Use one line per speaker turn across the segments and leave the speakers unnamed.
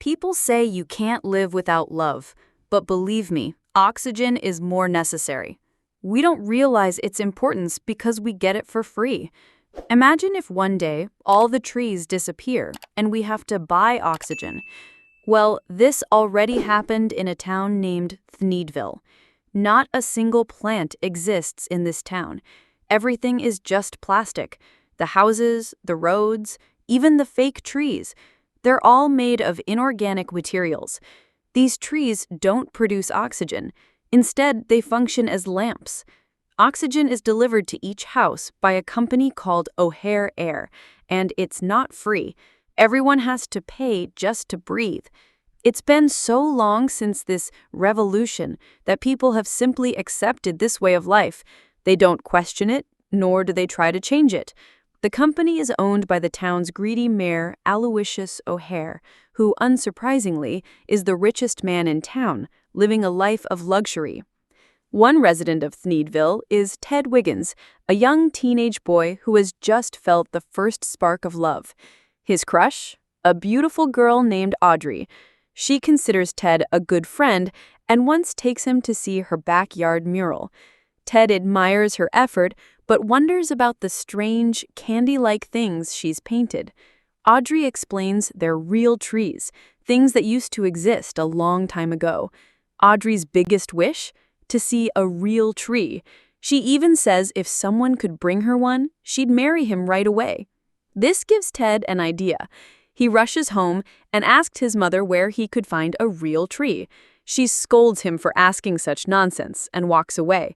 People say you can't live without love, but believe me, oxygen is more necessary. We don't realize its importance because we get it for free. Imagine if one day all the trees disappear and we have to buy oxygen. Well, this already happened in a town named Theneedville. Not a single plant exists in this town. Everything is just plastic. The houses, the roads, even the fake trees. They're all made of inorganic materials. These trees don't produce oxygen. Instead, they function as lamps. Oxygen is delivered to each house by a company called O'Hare Air, and it's not free. Everyone has to pay just to breathe. It's been so long since this revolution that people have simply accepted this way of life. They don't question it, nor do they try to change it. The company is owned by the town's greedy mayor, Aloysius O'Hare, who, unsurprisingly, is the richest man in town, living a life of luxury. One resident of Theneedville is Ted Wiggins, a young teenage boy who has just felt the first spark of love. His crush? A beautiful girl named Audrey. She considers Ted a good friend and once takes him to see her backyard mural. Ted admires her effort, but wonders about the strange, candy-like things she's painted. Audrey explains they're real trees, things that used to exist a long time ago. Audrey's biggest wish? To see a real tree. She even says if someone could bring her one, she'd marry him right away. This gives Ted an idea. He rushes home and asks his mother where he could find a real tree. She scolds him for asking such nonsense and walks away.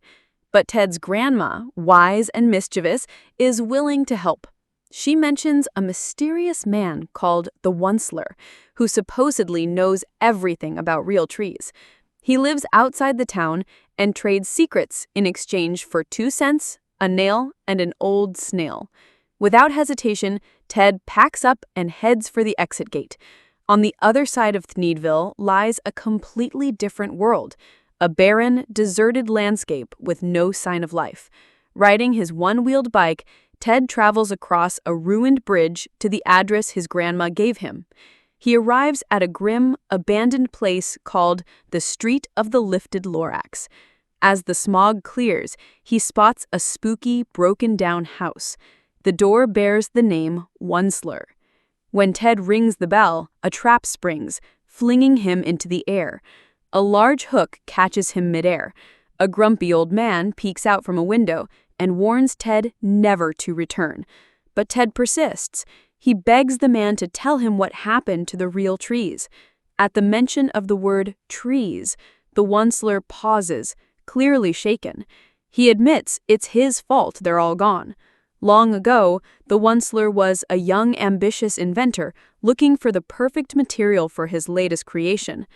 But Ted's grandma, wise and mischievous, is willing to help. She mentions a mysterious man called the Once-ler, who supposedly knows everything about real trees. He lives outside the town and trades secrets in exchange for 2 cents, a nail, and an old snail. Without hesitation, Ted packs up and heads for the exit gate. On the other side of Theneedville lies a completely different world, a barren, deserted landscape with no sign of life. Riding his one-wheeled bike, Ted travels across a ruined bridge to the address his grandma gave him. He arrives at a grim, abandoned place called the Street of the Lifted Lorax. As the smog clears, he spots a spooky, broken-down house. The door bears the name Once-ler. When Ted rings the bell, a trap springs, flinging him into the air. A large hook catches him midair. A grumpy old man peeks out from a window and warns Ted never to return. But Ted persists. He begs the man to tell him what happened to the real trees. At the mention of the word trees, the Once-ler pauses, clearly shaken. He admits it's his fault they're all gone. Long ago, the Once-ler was a young, ambitious inventor looking for the perfect material for his latest creation.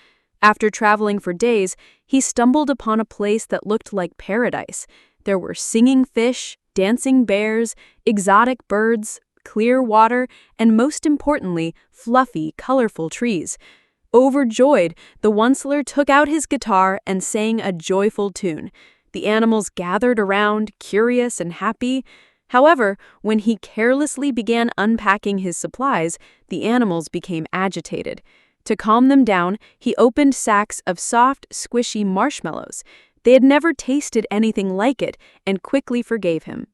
After traveling for days, he stumbled upon a place that looked like paradise. There were singing fish, dancing bears, exotic birds, clear water, and most importantly, fluffy, colorful trees. Overjoyed, the Once-ler took out his guitar and sang a joyful tune. The animals gathered around, curious and happy. However, when he carelessly began unpacking his supplies, the animals became agitated. To calm them down, he opened sacks of soft, squishy marshmallows. They had never tasted anything like it and quickly forgave him.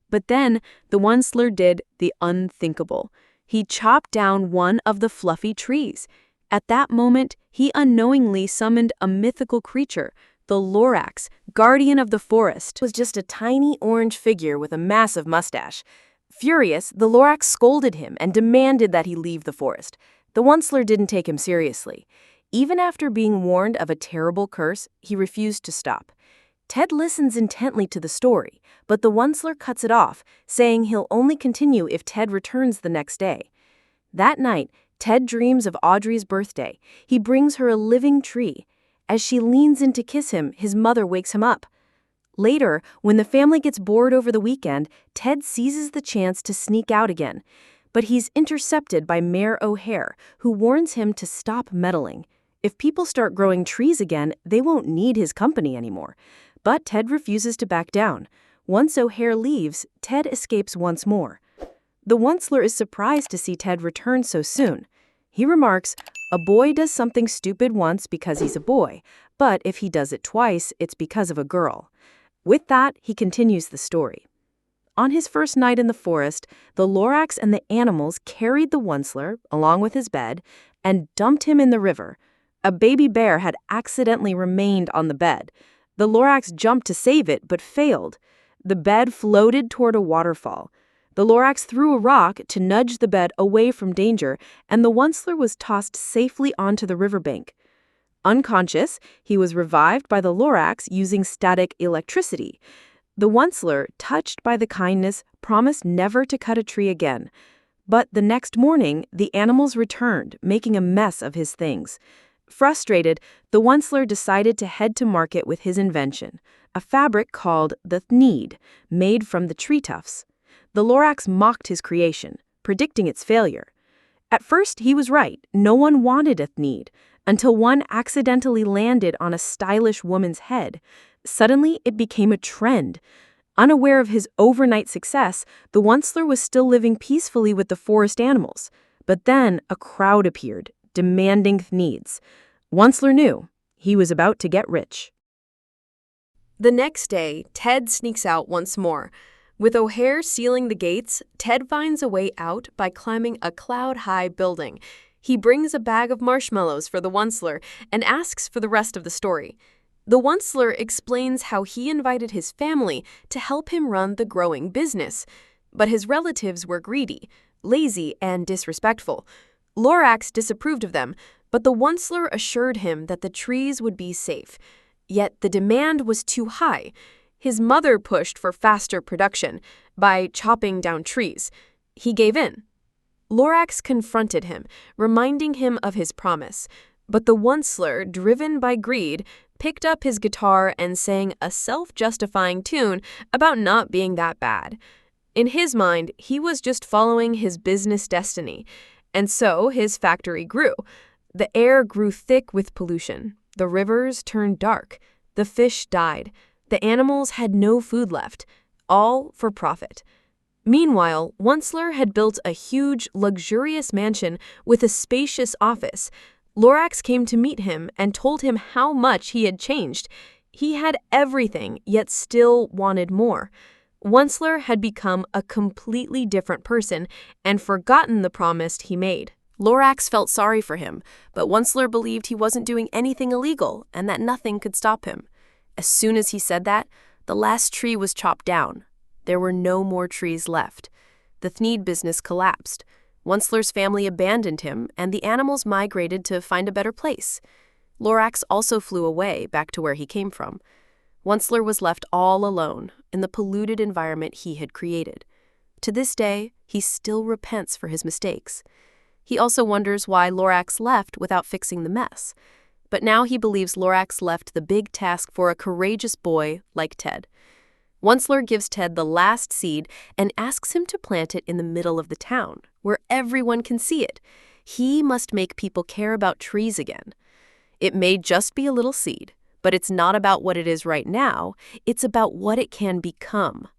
But then, the Once-ler did the unthinkable. He chopped down one of the fluffy trees. At that moment, he unknowingly summoned a mythical creature. The Lorax, guardian of the forest, was just a tiny orange figure with a massive mustache. Furious, the Lorax scolded him and demanded that he leave the forest. The Once-ler didn't take him seriously. Even after being warned of a terrible curse, he refused to stop. Ted listens intently to the story, but the Once-ler cuts it off, saying he'll only continue if Ted returns the next day. That night, Ted dreams of Audrey's birthday. He brings her a living tree. As she leans in to kiss him, his mother wakes him up. Later, when the family gets bored over the weekend, Ted seizes the chance to sneak out again. But he's intercepted by Mayor O'Hare, who warns him to stop meddling. If people start growing trees again, they won't need his company anymore. But Ted refuses to back down. Once O'Hare leaves, Ted escapes once more. The Once-ler is surprised to see Ted return so soon.
He remarks, "A boy does something stupid once because he's a boy, but if he does it twice, it's because of a girl." With that, he continues the story. On his first night in the forest, the Lorax and the animals carried the Once-ler, along with his bed, and dumped him in the river. A baby bear had accidentally remained on the bed. The Lorax jumped to save it, but failed. The bed floated toward a waterfall. The Lorax threw a rock to nudge the bed away from danger, and the Once-ler was tossed safely onto the riverbank. Unconscious, he was revived by the Lorax using static electricity. The Once-ler, touched by the kindness, promised never to cut a tree again. But the next morning, the animals returned, making a mess of his things. Frustrated, the Once-ler decided to head to market with his invention, a fabric called the Theneed, made from the tree tufts. The Lorax mocked his creation, predicting its failure. At first, he was right. No one wanted a Theneed, until one accidentally landed on a stylish woman's head. Suddenly, it became a trend. Unaware of his overnight success, the Once-ler was still living peacefully with the forest animals. But then a crowd appeared, demanding Theneeds. Once-ler knew he was about to get rich.
The next day, Ted sneaks out once more. With O'Hare sealing the gates, Ted finds a way out by climbing a cloud-high building. He brings a bag of marshmallows for the Once-ler and asks for the rest of the story. The Once-ler explains how he invited his family to help him run the growing business. But his relatives were greedy, lazy, and disrespectful. Lorax disapproved of them, but the Once-ler assured him that the trees would be safe. Yet the demand was too high. His mother pushed for faster production by chopping down trees. He gave in. Lorax confronted him, reminding him of his promise. But the Once-ler, driven by greed, picked up his guitar and sang a self-justifying tune about not being that bad. In his mind, he was just following his business destiny. And so his factory grew. The air grew thick with pollution. The rivers turned dark. The fish died. The animals had no food left, all for profit. Meanwhile, Once-ler had built a huge, luxurious mansion with a spacious office. Lorax came to meet him and told him how much he had changed. He had everything, yet still wanted more. Once-ler had become a completely different person and forgotten the promise he made. Lorax felt sorry for him, but Once-ler believed he wasn't doing anything illegal and that nothing could stop him. As soon as he said that, the last tree was chopped down. There were no more trees left. The Theneed business collapsed. Once-ler's family abandoned him, and the animals migrated to find a better place. Lorax also flew away, back to where he came from. Once-ler was left all alone in the polluted environment he had created. To this day, he still repents for his mistakes. He also wonders why Lorax left without fixing the mess. But now he believes Lorax left the big task for a courageous boy like Ted. Once-ler gives Ted the last seed and asks him to plant it in the middle of the town, where everyone can see it. He must make people care about trees again. It may just be a little seed, but it's not about what it is right now. It's about what it can become.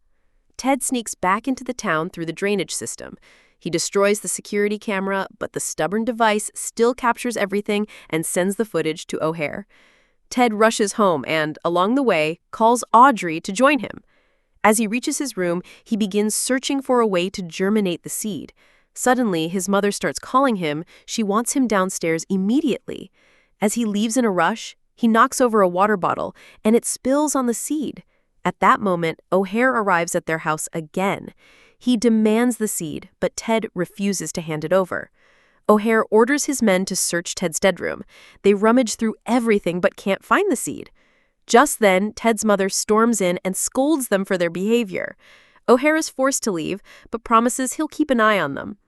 Ted sneaks back into the town through the drainage system. He destroys the security camera, but the stubborn device still captures everything and sends the footage to O'Hare. Ted rushes home and, along the way, calls Audrey to join him. As he reaches his room, he begins searching for a way to germinate the seed. Suddenly, his mother starts calling him. She wants him downstairs immediately. As he leaves in a rush, he knocks over a water bottle, and it spills on the seed. At that moment, O'Hare arrives at their house again. He demands the seed, but Ted refuses to hand it over. O'Hare orders his men to search Ted's bedroom. They rummage through everything but can't find the seed. Just then, Ted's mother storms in and scolds them for their behavior. O'Hare is forced to leave, but promises he'll keep an eye on them.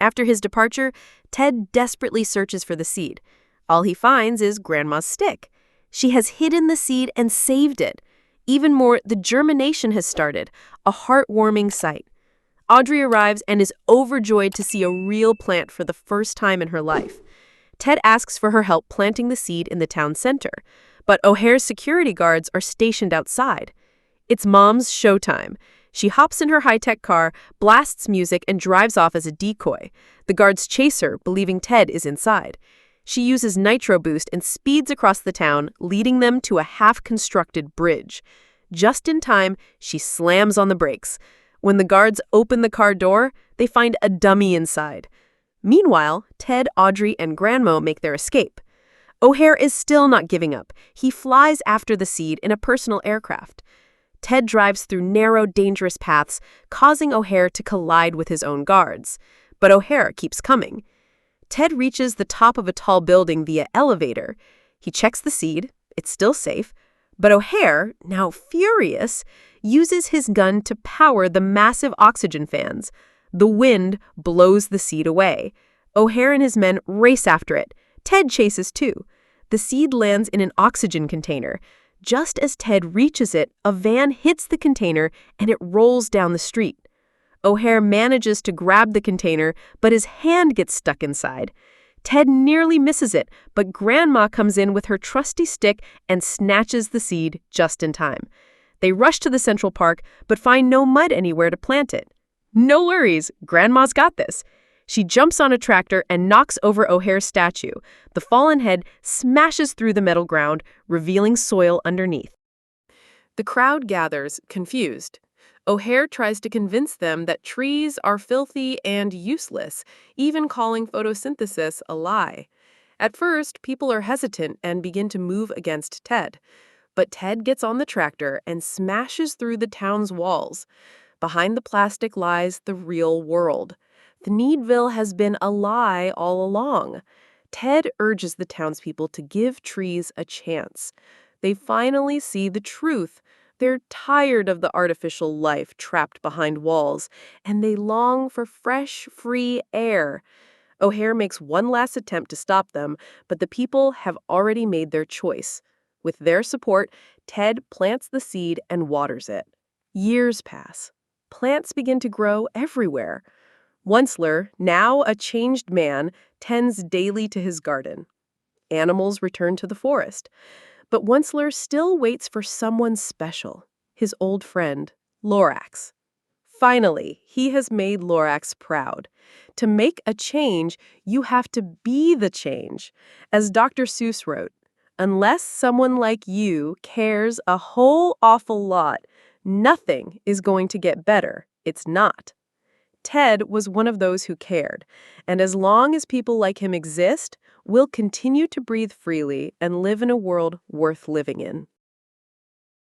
After his departure, Ted desperately searches for the seed. All he finds is Grandma's stick. She has hidden the seed and saved it. Even more, the germination has started, a heartwarming sight. Audrey arrives and is overjoyed to see a real plant for the first time in her life. Ted asks for her help planting the seed in the town center, but O'Hare's security guards are stationed outside. It's Mom's showtime.
She hops in her high-tech car, blasts music, and drives off as a decoy. The guards chase her, believing Ted is inside. She uses nitro boost and speeds across the town, leading them to a half-constructed bridge. Just in time, she slams on the brakes. When the guards open the car door, they find a dummy inside. Meanwhile, Ted, Audrey, and Grandma make their escape. O'Hare is still not giving up. He flies after the seed in a personal aircraft. Ted drives through narrow, dangerous paths, causing O'Hare to collide with his own guards. But O'Hare keeps coming. Ted reaches the top of a tall building via elevator. He checks the seed. It's still safe. But O'Hare, now furious, uses his gun to power the massive oxygen fans. The wind blows the seed away. O'Hare and his men race after it. Ted chases too. The seed lands in an oxygen container. Just as Ted reaches it, a van hits the container and it rolls down the street. O'Hare manages to grab the container, but his hand gets stuck inside. Ted nearly misses it, but Grandma comes in with her trusty stick and snatches the seed just in time. They rush to the Central Park, but find no mud anywhere to plant it. No worries, Grandma's got this. She jumps on a tractor and knocks over O'Hare's statue. The fallen head smashes through the metal ground, revealing soil underneath. The crowd gathers, confused. O'Hare tries to convince them that trees are filthy and useless, even calling photosynthesis a lie. At first, people are hesitant and begin to move against Ted. But Ted gets on the tractor and smashes through the town's walls. Behind the plastic lies the real world. Theneedville has been a lie all along. Ted urges the townspeople to give trees a chance. They finally see the truth. They're tired of the artificial life trapped behind walls, and they long for fresh, free air. O'Hare makes one last attempt to stop them, but the people have already made their choice. With their support, Ted plants the seed and waters it. Years pass. Plants begin to grow everywhere. Once-ler, now a changed man, tends daily to his garden. Animals return to the forest. But Once-ler still waits for someone special, his old friend, Lorax. Finally, he has made Lorax proud. To make a change, you have to be the change. As Dr. Seuss wrote, unless someone like you cares a whole awful lot, nothing is going to get better. It's not. Ted was one of those who cared, and as long as people like him exist, we'll continue to breathe freely and live in a world worth living in.